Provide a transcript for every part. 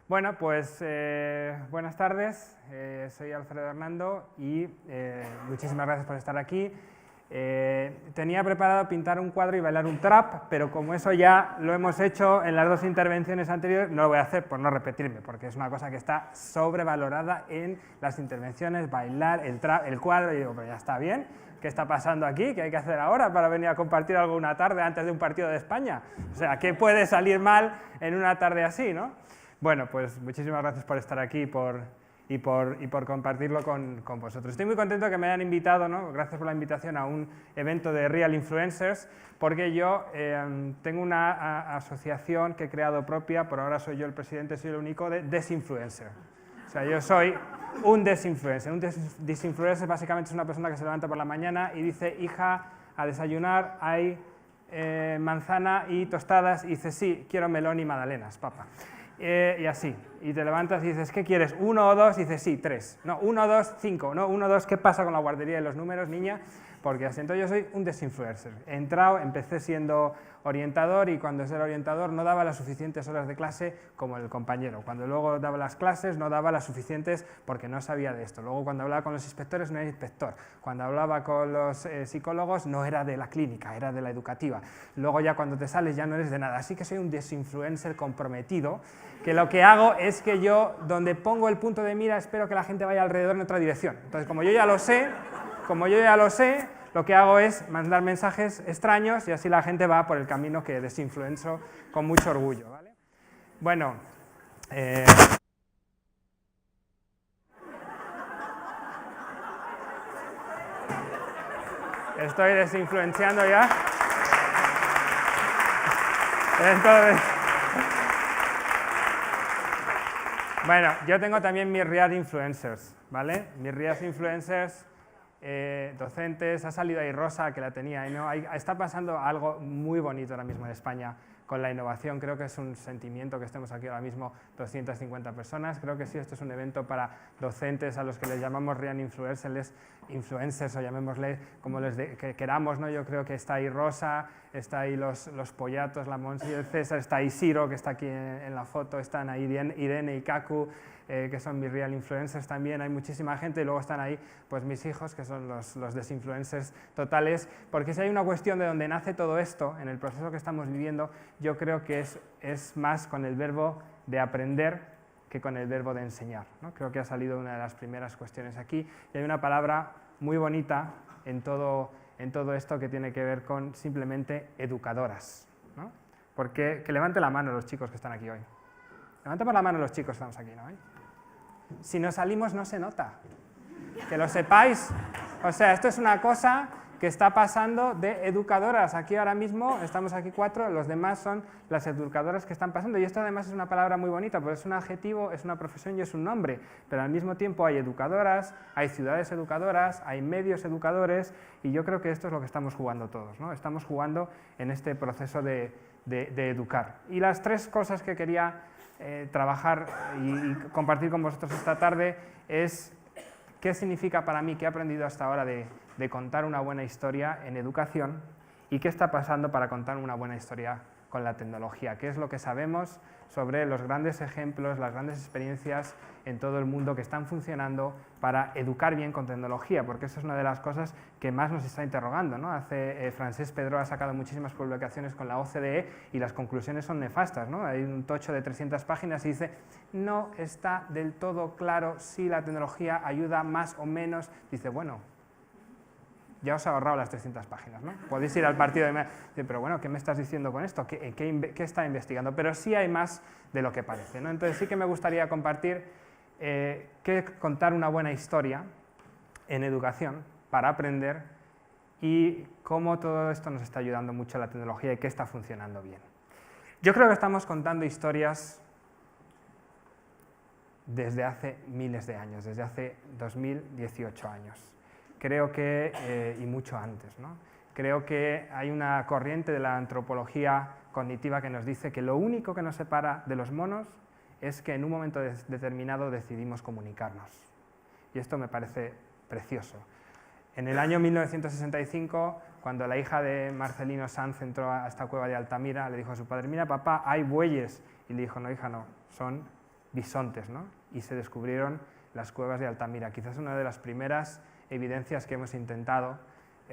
Bueno, pues buenas tardes, soy Alfredo Hernando y muchísimas gracias por estar aquí. Tenía preparado pintar un cuadro y bailar un trap, pero como eso ya lo hemos hecho en las dos intervenciones anteriores, no lo voy a hacer por no repetirme, porque es una cosa que está sobrevalorada en las intervenciones, bailar, el trap, el cuadro, y digo, pero ya está bien, ¿qué está pasando aquí? ¿Qué hay que hacer ahora para venir a compartir algo una tarde antes de un partido de España? O sea, ¿qué puede salir mal en una tarde así, no? Bueno, pues muchísimas gracias por estar aquí y por compartirlo con vosotros. Estoy muy contento que me hayan invitado, ¿no? Gracias por la invitación a un evento de Real Influencers, porque yo tengo una asociación que he creado propia, por ahora soy yo el presidente, soy el único, de Desinfluencer. O sea, yo soy un desinfluencer. Un desinfluencer básicamente es una persona que se levanta por la mañana y dice, hija, a desayunar hay manzana y tostadas, y dice, sí, quiero melón y magdalenas, papá. Y así, y te levantas y dices, ¿qué quieres? ¿1 o 2? Y dices, sí, 3. No, 1, 2, 5. No, 1, 2, ¿qué pasa con la guardería de los números, niña? Porque así, entonces yo soy un desinfluencer. He entrado, empecé siendo orientador y cuando era orientador no daba las suficientes horas de clase como el compañero. Cuando luego daba las clases no daba las suficientes porque no sabía de esto. Luego cuando hablaba con los inspectores no era inspector. Cuando hablaba con los psicólogos no era de la clínica, era de la educativa. Luego ya cuando te sales ya no eres de nada. Así que soy un desinfluencer comprometido, que lo que hago es que yo, donde pongo el punto de mira, espero que la gente vaya alrededor en otra dirección. Entonces, como yo ya lo sé, lo que hago es mandar mensajes extraños y así la gente va por el camino que desinfluenzo con mucho orgullo, ¿vale? Bueno, estoy desinfluenciando ya. Entonces, bueno, yo tengo también mis Real Influencers, ¿vale? Mis Real Influencers, docentes, ha salido ahí Rosa, que la tenía, ¿no? Está pasando algo muy bonito ahora mismo en España con la innovación. Creo que es un sentimiento que estemos aquí ahora mismo 250 personas. Creo que sí, esto es un evento para docentes a los que les llamamos Real Influencers o llamémosle como que queramos, ¿no? Yo creo que está ahí Rosa, está ahí los Pollatos, la Monsi y el César, está ahí Ciro, que está aquí en la foto, están ahí Irene y Kaku, que son mis Real Influencers también, hay muchísima gente, y luego están ahí pues mis hijos, que son los desinfluencers totales, porque si hay una cuestión de donde nace todo esto, en el proceso que estamos viviendo, yo creo que es más con el verbo de aprender que con el verbo de enseñar, ¿no? Creo que ha salido una de las primeras cuestiones aquí, y hay una palabra muy bonita en todo esto que tiene que ver con simplemente educadoras, ¿no? Porque, que levante la mano los chicos que están aquí hoy. Levantemos la mano los chicos que estamos aquí, ¿no? Si nos salimos no se nota, que lo sepáis. O sea, esto es una cosa que está pasando de educadoras. Aquí ahora mismo estamos aquí 4, los demás son las educadoras que están pasando. Y esto además es una palabra muy bonita, porque es un adjetivo, es una profesión y es un nombre. Pero al mismo tiempo hay educadoras, hay ciudades educadoras, hay medios educadores, y yo creo que esto es lo que estamos jugando todos, ¿no? Estamos jugando en este proceso de educar. Y las 3 cosas que quería trabajar y compartir con vosotros esta tarde es qué significa para mí, qué he aprendido hasta ahora de contar una buena historia en educación y qué está pasando para contar una buena historia con la tecnología, qué es lo que sabemos sobre los grandes ejemplos, las grandes experiencias en todo el mundo que están funcionando para educar bien con tecnología, porque eso es una de las cosas que más nos está interrogando, ¿no? Francesc Pedró ha sacado muchísimas publicaciones con la OCDE y las conclusiones son nefastas, ¿no? Hay un tocho de 300 páginas y dice, no está del todo claro si la tecnología ayuda más o menos. Dice, bueno, ya os he ahorrado las 300 páginas, ¿no? Podéis ir al partido de... Pero bueno, ¿qué me estás diciendo con esto? ¿Qué está investigando? Pero sí hay más de lo que parece, ¿no? Entonces sí que me gustaría compartir qué contar una buena historia en educación para aprender y cómo todo esto nos está ayudando mucho a la tecnología y qué está funcionando bien. Yo creo que estamos contando historias desde hace miles de años, desde hace 2018 años. Creo que, y mucho antes, ¿no? Creo que hay una corriente de la antropología cognitiva que nos dice que lo único que nos separa de los monos es que en un momento determinado decidimos comunicarnos. Y esto me parece precioso. En el año 1965, cuando la hija de Marcelino Sanz entró a esta cueva de Altamira, le dijo a su padre, mira papá, hay bueyes. Y le dijo, no hija, no, son bisontes, ¿no? Y se descubrieron las cuevas de Altamira, quizás una de las primeras evidencias que hemos intentado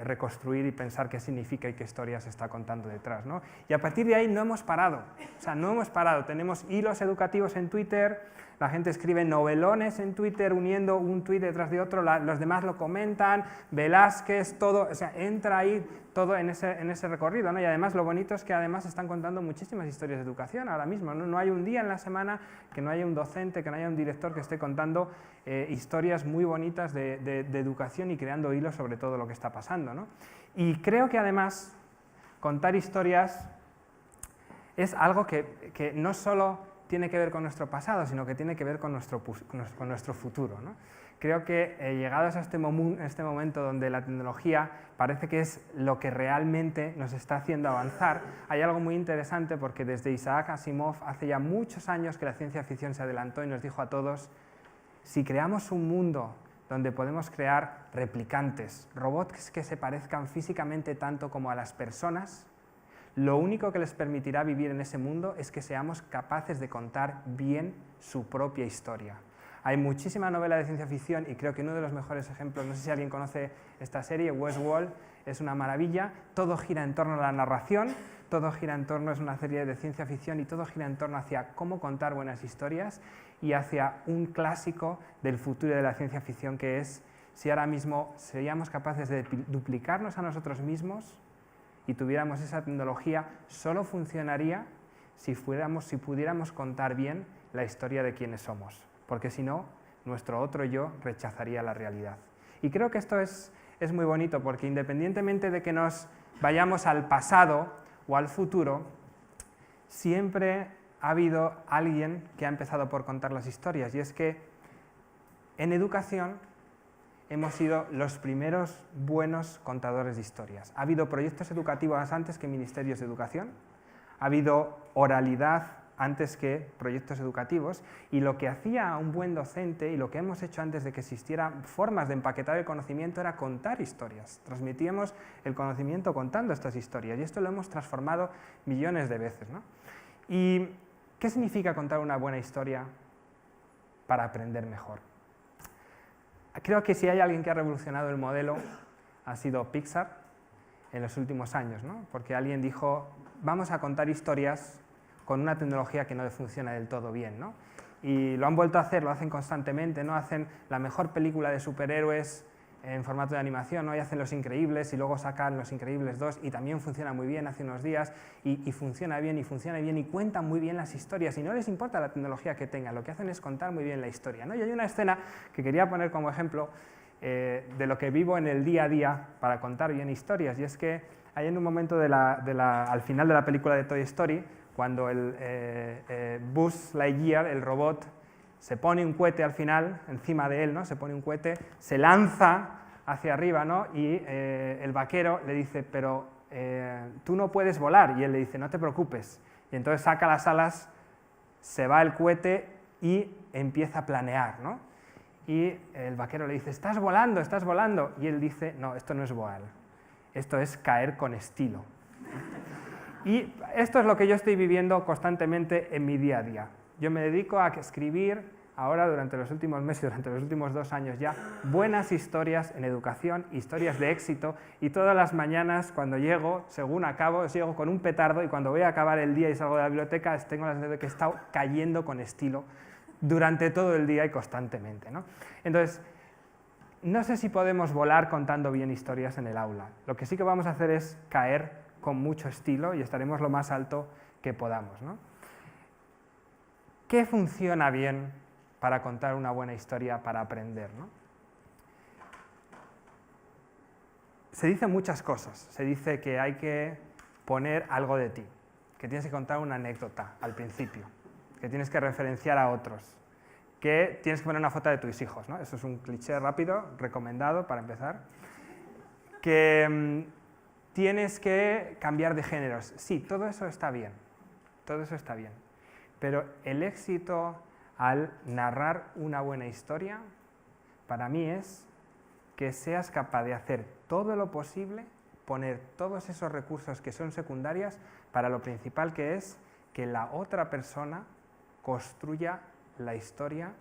reconstruir y pensar qué significa y qué historia se está contando detrás, ¿no? Y a partir de ahí no hemos parado, o sea, no hemos parado, tenemos hilos educativos en Twitter, la gente escribe novelones en Twitter uniendo un tuit detrás de otro, los demás lo comentan, Velázquez, todo, o sea, entra ahí todo en ese recorrido, ¿no? Y además lo bonito es que además están contando muchísimas historias de educación ahora mismo, ¿no? No hay un día en la semana que no haya un docente, que no haya un director que esté contando historias muy bonitas de educación y creando hilos sobre todo lo que está pasando, ¿no? Y creo que además contar historias es algo que no solo tiene que ver con nuestro pasado, sino que tiene que ver con nuestro futuro, ¿no? Creo que llegados a este momento donde la tecnología parece que es lo que realmente nos está haciendo avanzar, hay algo muy interesante porque desde Isaac Asimov hace ya muchos años que la ciencia ficción se adelantó y nos dijo a todos, si creamos un mundo donde podemos crear replicantes, robots que se parezcan físicamente tanto como a las personas, lo único que les permitirá vivir en ese mundo es que seamos capaces de contar bien su propia historia. Hay muchísima novela de ciencia ficción y creo que uno de los mejores ejemplos, no sé si alguien conoce esta serie, Westworld, es una maravilla, todo gira en torno a la narración, todo gira en torno, es una serie de ciencia ficción y todo gira en torno hacia cómo contar buenas historias y hacia un clásico del futuro de la ciencia ficción que es si ahora mismo seríamos capaces de duplicarnos a nosotros mismos y tuviéramos esa tecnología, solo funcionaría si pudiéramos contar bien la historia de quiénes somos, porque si no, nuestro otro yo rechazaría la realidad. Y creo que esto es muy bonito, porque independientemente de que nos vayamos al pasado o al futuro, siempre ha habido alguien que ha empezado por contar las historias, y es que en educación hemos sido los primeros buenos contadores de historias. Ha habido proyectos educativos antes que ministerios de educación, ha habido oralidad antes que proyectos educativos, y lo que hacía un buen docente y lo que hemos hecho antes de que existieran formas de empaquetar el conocimiento era contar historias. Transmitíamos el conocimiento contando estas historias y esto lo hemos transformado millones de veces, ¿no? ¿Y qué significa contar una buena historia para aprender mejor? Creo que si hay alguien que ha revolucionado el modelo ha sido Pixar en los últimos años, ¿no? Porque alguien dijo, vamos a contar historias con una tecnología que no funciona del todo bien, ¿no? Y lo han vuelto a hacer, lo hacen constantemente, ¿no? Hacen la mejor película de superhéroes en formato de animación, ¿no? Y hacen Los Increíbles y luego sacan Los Increíbles 2 y también funciona muy bien hace unos días y funciona bien y cuentan muy bien las historias y no les importa la tecnología que tengan, lo que hacen es contar muy bien la historia, ¿no? Y hay una escena que quería poner como ejemplo de lo que vivo en el día a día para contar bien historias, y es que hay en un momento al final de la película de Toy Story, cuando el Buzz Lightyear, el robot, se pone un cohete al final, encima de él, ¿no? Se pone un cohete, se lanza hacia arriba, ¿no? Y el vaquero le dice, pero tú no puedes volar, y él le dice, no te preocupes, y entonces saca las alas, se va el cohete y empieza a planear, ¿no? Y el vaquero le dice, estás volando, y él dice, no, esto no es volar, esto es caer con estilo. Y esto es lo que yo estoy viviendo constantemente en mi día a día. Yo me dedico a escribir, ahora durante los últimos meses, durante los últimos 2 años ya, buenas historias en educación, historias de éxito, y todas las mañanas cuando llego, según acabo, llego con un petardo y cuando voy a acabar el día y salgo de la biblioteca, tengo la sensación de que he estado cayendo con estilo durante todo el día y constantemente, ¿no? Entonces, no sé si podemos volar contando bien historias en el aula. Lo que sí que vamos a hacer es caer con mucho estilo y estaremos lo más alto que podamos, ¿no? ¿Qué funciona bien para contar una buena historia, para aprender, ¿no? Se dicen muchas cosas. Se dice que hay que poner algo de ti, que tienes que contar una anécdota al principio, que tienes que referenciar a otros, que tienes que poner una foto de tus hijos, ¿no? Eso es un cliché rápido, recomendado para empezar. Que tienes que cambiar de géneros. Sí, todo eso está bien, pero el éxito al narrar una buena historia, para mí es que seas capaz de hacer todo lo posible, poner todos esos recursos que son secundarios para lo principal, que es que la otra persona construya la historia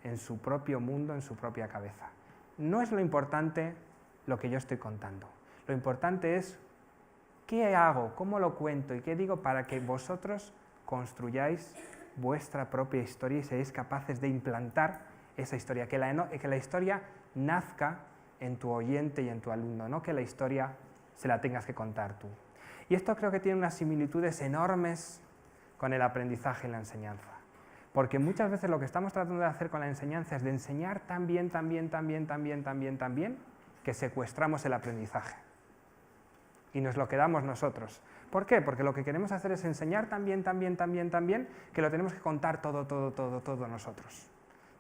en su propio mundo, en su propia cabeza. No es lo importante lo que yo estoy contando. Lo importante es qué hago, cómo lo cuento y qué digo para que vosotros construyáis vuestra propia historia y seáis capaces de implantar esa historia, que la historia nazca en tu oyente y en tu alumno, no que la historia se la tengas que contar tú. Y esto creo que tiene unas similitudes enormes con el aprendizaje y la enseñanza, porque muchas veces lo que estamos tratando de hacer con la enseñanza es de enseñar tan bien, que secuestramos el aprendizaje y nos lo quedamos nosotros. ¿Por qué? Porque lo que queremos hacer es enseñar tan bien, que lo tenemos que contar todo nosotros.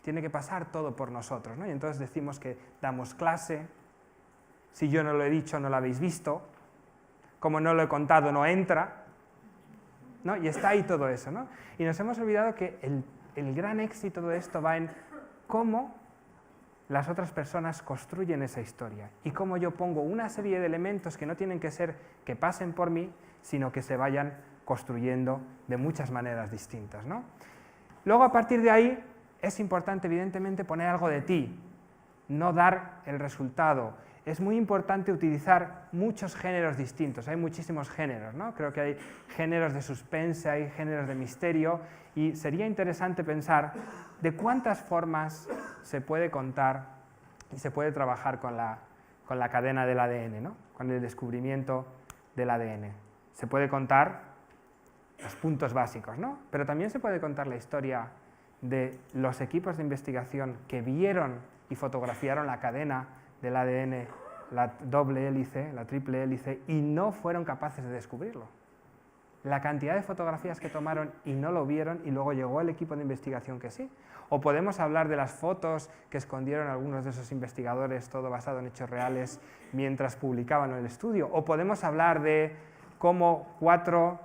Tiene que pasar todo por nosotros, ¿no? Y entonces decimos que damos clase, si yo no lo he dicho no lo habéis visto, como no lo he contado no entra, ¿no? Y está ahí todo eso, ¿no? Y nos hemos olvidado que el gran éxito de esto va en cómo las otras personas construyen esa historia y cómo yo pongo una serie de elementos que no tienen que ser que pasen por mí, sino que se vayan construyendo de muchas maneras distintas, ¿no? Luego, a partir de ahí, es importante, evidentemente, poner algo de ti, no dar el resultado. Es muy importante utilizar muchos géneros distintos, hay muchísimos géneros, ¿no? Creo que hay géneros de suspense, hay géneros de misterio, y sería interesante pensar de cuántas formas se puede contar y se puede trabajar con la cadena del ADN, ¿no? Con el descubrimiento del ADN. Se puede contar los puntos básicos, ¿no? Pero también se puede contar la historia de los equipos de investigación que vieron y fotografiaron la cadena del ADN, la doble hélice, la triple hélice, y no fueron capaces de descubrirlo. La cantidad de fotografías que tomaron y no lo vieron, y luego llegó el equipo de investigación que sí. O podemos hablar de las fotos que escondieron algunos de esos investigadores, todo basado en hechos reales, mientras publicaban el estudio. O podemos hablar de cómo 4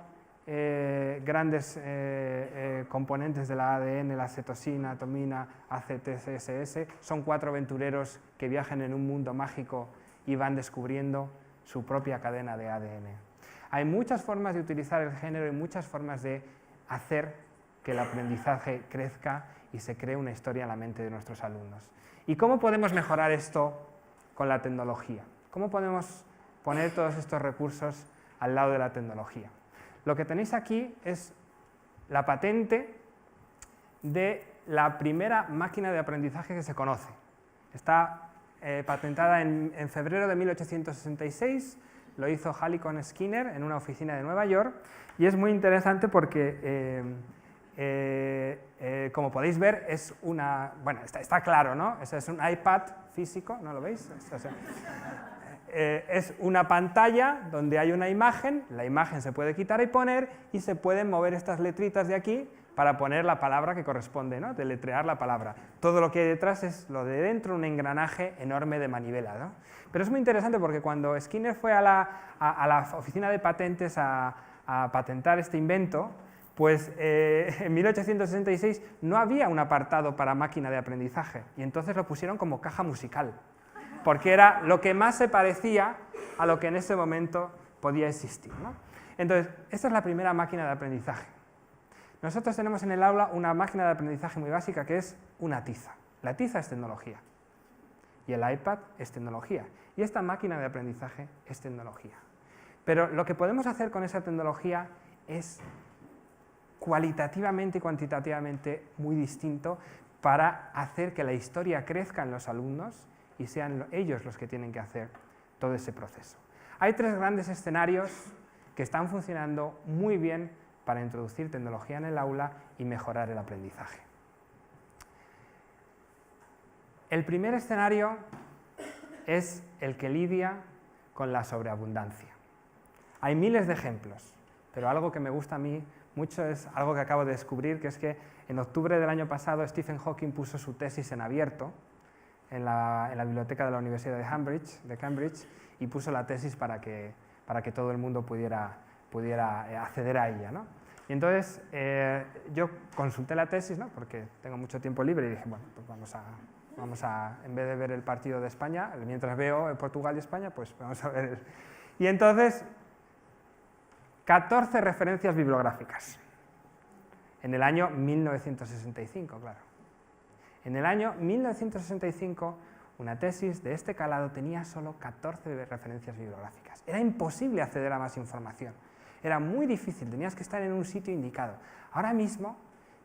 grandes componentes de la ADN, la cetosina, atomina, ACTCSS, son 4 aventureros que viajan en un mundo mágico y van descubriendo su propia cadena de ADN. Hay muchas formas de utilizar el género y muchas formas de hacer que el aprendizaje crezca y se cree una historia en la mente de nuestros alumnos. ¿Y cómo podemos mejorar esto con la tecnología? ¿Cómo podemos poner todos estos recursos al lado de la tecnología? Lo que tenéis aquí es la patente de la primera máquina de aprendizaje que se conoce. Está patentada en febrero de 1866, lo hizo Hallicon Skinner en una oficina de Nueva York, y es muy interesante porque, como podéis ver, es una... Bueno, está claro, ¿no? Es un iPad físico, ¿no lo veis? Es una pantalla donde hay una imagen, la imagen se puede quitar y poner, y se pueden mover estas letritas de aquí para poner la palabra que corresponde, ¿no? Deletrear la palabra. Todo lo que hay detrás es lo de dentro, un engranaje enorme de manivela, ¿no? Pero es muy interesante porque cuando Skinner fue a la oficina de patentes a patentar este invento, pues en 1866 no había un apartado para máquina de aprendizaje, y entonces lo pusieron como caja musical, porque era lo que más se parecía a lo que en ese momento podía existir, ¿no? Entonces, esta es la primera máquina de aprendizaje. Nosotros tenemos en el aula una máquina de aprendizaje muy básica que es una tiza. La tiza es tecnología y el iPad es tecnología, y esta máquina de aprendizaje es tecnología. Pero lo que podemos hacer con esa tecnología es cualitativamente y cuantitativamente muy distinto para hacer que la historia crezca en los alumnos y sean ellos los que tienen que hacer todo ese proceso. Hay 3 grandes escenarios que están funcionando muy bien para introducir tecnología en el aula y mejorar el aprendizaje. El primer escenario es el que lidia con la sobreabundancia. Hay miles de ejemplos, pero algo que me gusta a mí mucho es algo que acabo de descubrir, que es que en octubre del año pasado Stephen Hawking puso su tesis en abierto en la biblioteca de la Universidad de Cambridge, y puso la tesis para que todo el mundo pudiera acceder a ella, ¿no? Y entonces yo consulté la tesis, ¿no? Porque tengo mucho tiempo libre, y dije, bueno, pues vamos Vamos a, en vez de ver el partido de España, mientras veo Portugal y España, pues vamos a ver. Y entonces, 14 referencias bibliográficas. En el año 1965, claro. En el año 1965, una tesis de este calado tenía solo 14 referencias bibliográficas. Era imposible acceder a más información. Era muy difícil, tenías que estar en un sitio indicado. Ahora mismo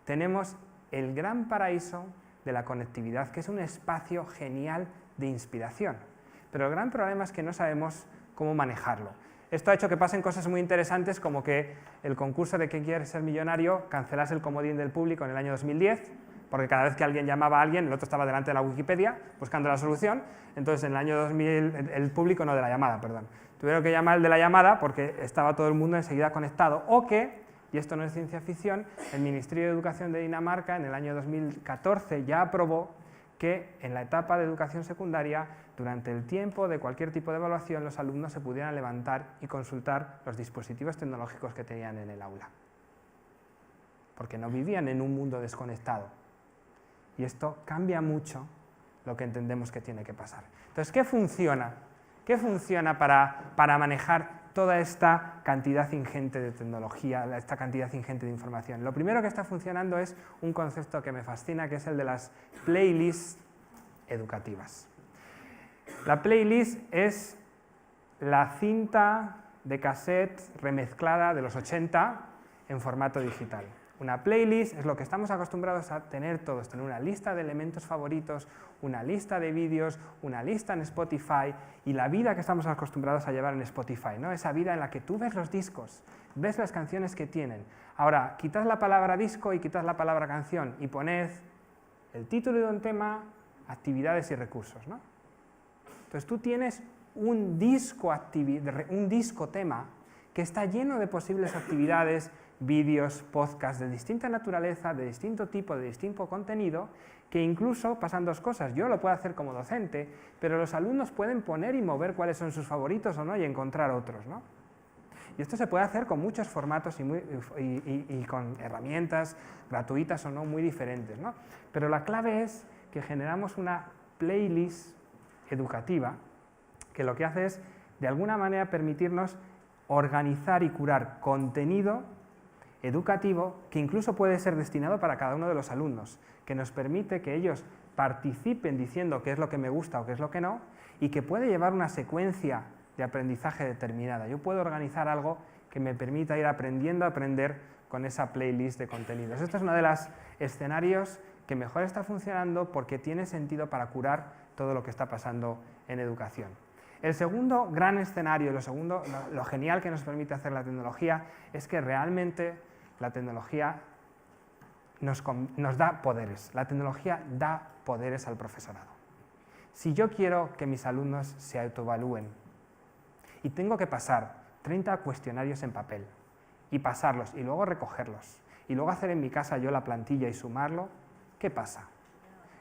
tenemos el gran paraíso de la conectividad, que es un espacio genial de inspiración. Pero el gran problema es que no sabemos cómo manejarlo. Esto ha hecho que pasen cosas muy interesantes, como que el concurso de ¿Quién quiere ser millonario? Cancelase el comodín del público en el año 2010, porque cada vez que alguien llamaba a alguien, el otro estaba delante de la Wikipedia buscando la solución. Entonces en el año 2000, el público no de la llamada, perdón. Tuvieron que llamar el de la llamada porque estaba todo el mundo enseguida conectado. O que, y esto no es ciencia ficción, el Ministerio de Educación de Dinamarca en el año 2014 ya aprobó que en la etapa de educación secundaria, durante el tiempo de cualquier tipo de evaluación, los alumnos se pudieran levantar y consultar los dispositivos tecnológicos que tenían en el aula. Porque no vivían en un mundo desconectado. Y esto cambia mucho lo que entendemos que tiene que pasar. Entonces, ¿qué funciona? ¿Qué funciona para manejar toda esta cantidad ingente de tecnología, esta cantidad ingente de información? Lo primero que está funcionando es un concepto que me fascina, que es el de las playlists educativas. La playlist es la cinta de cassette remezclada de los 80 en formato digital. Una playlist es lo que estamos acostumbrados a tener todos, tener una lista de elementos favoritos, una lista de vídeos, una lista en Spotify y la vida que estamos acostumbrados a llevar en Spotify, ¿no? Esa vida en la que tú ves los discos, ves las canciones que tienen. Ahora, quitad la palabra disco y quitad la palabra canción y poned el título de un tema, actividades y recursos, ¿no? Entonces tú tienes un disco tema que está lleno de posibles actividades, vídeos, podcasts de distinta naturaleza, de distinto tipo, de distinto contenido, que incluso pasan dos cosas. Yo lo puedo hacer como docente, pero los alumnos pueden poner y mover cuáles son sus favoritos o no y encontrar otros, ¿no? Y esto se puede hacer con muchos formatos y con herramientas gratuitas o no muy diferentes, ¿no? Pero la clave es que generamos una playlist educativa que lo que hace es, de alguna manera, permitirnos organizar y curar contenido educativo que incluso puede ser destinado para cada uno de los alumnos, que nos permite que ellos participen diciendo qué es lo que me gusta o qué es lo que no, y que puede llevar una secuencia de aprendizaje determinada. Yo puedo organizar algo que me permita ir aprendiendo a aprender con esa playlist de contenidos. Este es uno de los escenarios que mejor está funcionando porque tiene sentido para curar todo lo que está pasando en educación. El segundo gran escenario, lo genial que nos permite hacer la tecnología, es que realmente la tecnología nos da poderes. La tecnología da poderes al profesorado. Si yo quiero que mis alumnos se autoevalúen y tengo que pasar 30 cuestionarios en papel y pasarlos y luego recogerlos y luego hacer en mi casa yo la plantilla y sumarlo, ¿qué pasa?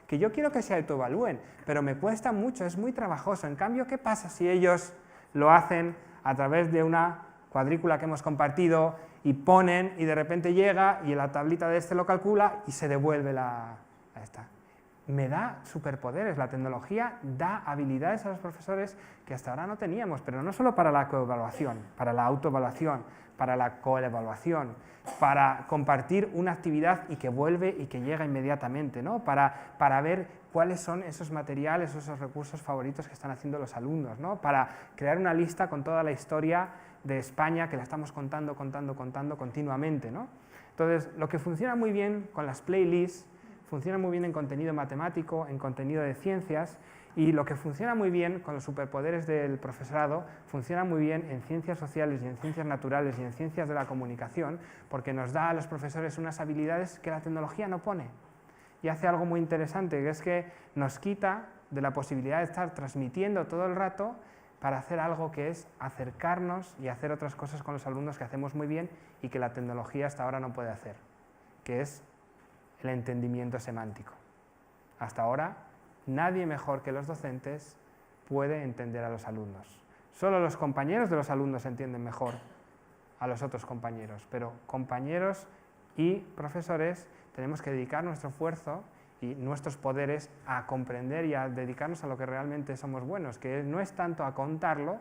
Que yo quiero que se autoevalúen, pero me cuesta mucho, es muy trabajoso. En cambio, ¿qué pasa si ellos lo hacen a través de una cuadrícula que hemos compartido y ponen y de repente llega y en la tablita de este lo calcula y se devuelve a esta? Me da superpoderes, la tecnología da habilidades a los profesores que hasta ahora no teníamos, pero no solo para la coevaluación, para la autoevaluación, para la coevaluación, para compartir una actividad y que vuelve y que llega inmediatamente, ¿no? Para ver cuáles son esos materiales, esos recursos favoritos que están haciendo los alumnos, ¿no? Para crear una lista con toda la historia de España que la estamos contando continuamente, ¿no? Entonces, lo que funciona muy bien con las playlists, funciona muy bien en contenido matemático, en contenido de ciencias, y lo que funciona muy bien con los superpoderes del profesorado, funciona muy bien en ciencias sociales y en ciencias naturales y en ciencias de la comunicación, porque nos da a los profesores unas habilidades que la tecnología no pone. Y hace algo muy interesante, que es que nos quita de la posibilidad de estar transmitiendo todo el rato para hacer algo que es acercarnos y hacer otras cosas con los alumnos que hacemos muy bien y que la tecnología hasta ahora no puede hacer, que es el entendimiento semántico. Hasta ahora, nadie mejor que los docentes puede entender a los alumnos. Solo los compañeros de los alumnos entienden mejor a los otros compañeros, pero compañeros y profesores tenemos que dedicar nuestro esfuerzo y nuestros poderes a comprender y a dedicarnos a lo que realmente somos buenos, que no es tanto a contarlo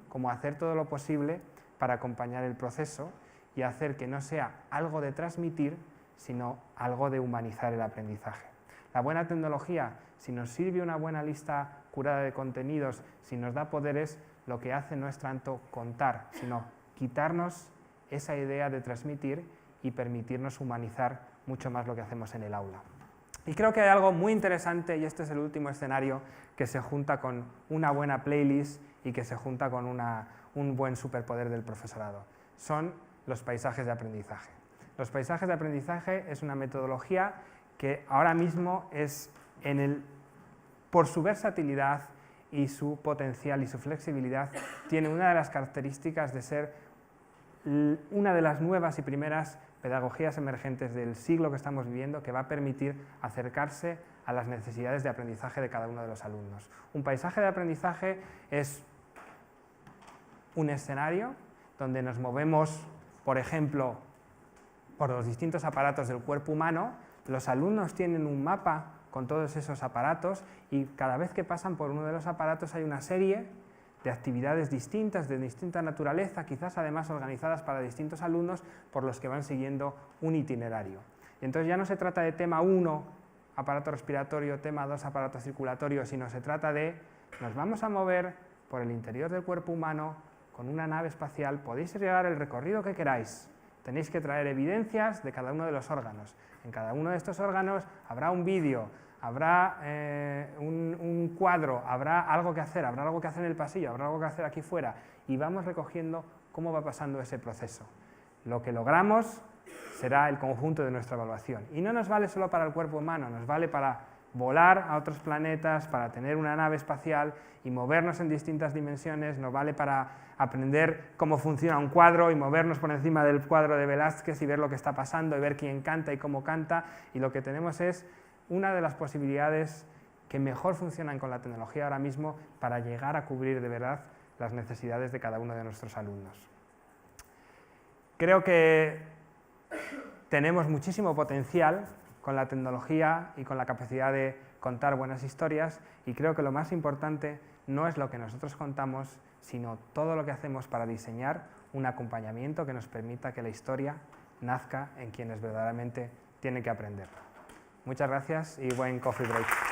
como a hacer todo lo posible para acompañar el proceso y hacer que no sea algo de transmitir, sino algo de humanizar el aprendizaje. La buena tecnología, si nos sirve una buena lista curada de contenidos, si nos da poderes, lo que hace no es tanto contar, sino quitarnos esa idea de transmitir y permitirnos humanizar mucho más lo que hacemos en el aula. Y creo que hay algo muy interesante, y este es el último escenario, que se junta con una buena playlist y que se junta con un buen superpoder del profesorado. Son los paisajes de aprendizaje. Los paisajes de aprendizaje es una metodología que ahora mismo es, por su versatilidad y su potencial y su flexibilidad, tiene una de las características de ser una de las nuevas y primeras pedagogías emergentes del siglo que estamos viviendo, que va a permitir acercarse a las necesidades de aprendizaje de cada uno de los alumnos. Un paisaje de aprendizaje es un escenario donde nos movemos, por ejemplo, por los distintos aparatos del cuerpo humano. Los alumnos tienen un mapa con todos esos aparatos y cada vez que pasan por uno de los aparatos hay una serie de actividades distintas, de distinta naturaleza, quizás además organizadas para distintos alumnos, por los que van siguiendo un itinerario. Y entonces ya no se trata de tema 1, aparato respiratorio, tema 2, aparato circulatorio, sino se trata de, nos vamos a mover por el interior del cuerpo humano con una nave espacial, podéis llevar el recorrido que queráis, tenéis que traer evidencias de cada uno de los órganos. En cada uno de estos órganos habrá un vídeo, habrá un cuadro, habrá algo que hacer en el pasillo, habrá algo que hacer aquí fuera, y vamos recogiendo cómo va pasando ese proceso. Lo que logramos será el conjunto de nuestra evaluación. Y no nos vale solo para el cuerpo humano, nos vale para volar a otros planetas, para tener una nave espacial y movernos en distintas dimensiones, nos vale para aprender cómo funciona un cuadro y movernos por encima del cuadro de Velázquez y ver lo que está pasando y ver quién canta y cómo canta, y lo que tenemos es una de las posibilidades que mejor funcionan con la tecnología ahora mismo para llegar a cubrir de verdad las necesidades de cada uno de nuestros alumnos. Creo que tenemos muchísimo potencial con la tecnología y con la capacidad de contar buenas historias, y creo que lo más importante no es lo que nosotros contamos, sino todo lo que hacemos para diseñar un acompañamiento que nos permita que la historia nazca en quienes verdaderamente tienen que aprender. Muchas gracias y buen coffee break.